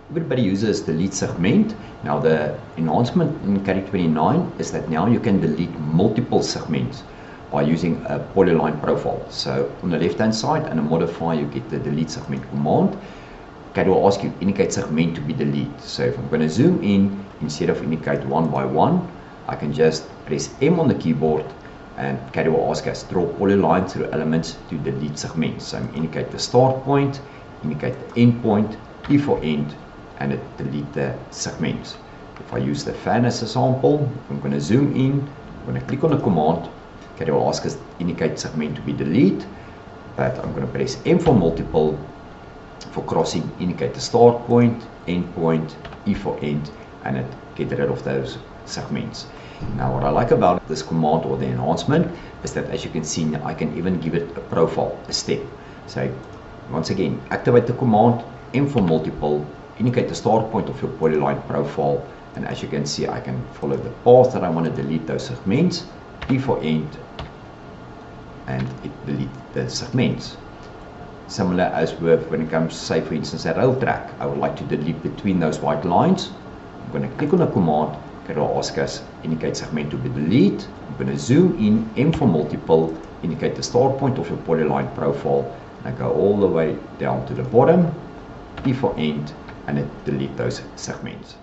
Everybody uses delete segment. Now the enhancement in Caddie 29 is that now you can delete multiple segments by using a polyline profile. So on the left hand side, and a modifier, you get the delete segment command. Caddie will ask you indicate segment to be deleted. So if I'm going to zoom in, instead of indicate one by one, I can just press M on the keyboard, and Caddie will ask us draw polyline through elements to delete segments. So I indicate the start point, indicate the end point, E for end, and it delete the segments. If I use the fan as a sample, I'm going to zoom in, I'm going to click on the command, Caddie will ask us indicate segment to be deleted, but I'm going to press M for multiple. For crossing, indicate the start point, end point, E for end, and it get rid of those segments. Now what I like about this command or the enhancement is that, as you can see, I can even give it a profile, a step. So once again, activate the command, M for multiple, indicate the start point of your polyline profile, and as you can see, I can follow the path that I want to delete those segments, E for end, and it delete the segments. Similar as with when it comes, say for instance, a rail track, I would like to delete between those white lines. I'm going to click on the command, it will ask us indicate segment to be deleted. I'm going to zoom in, M for multiple, indicate the start point of your polyline profile, and I go all the way down to the bottom, E for end, and it delete those segments.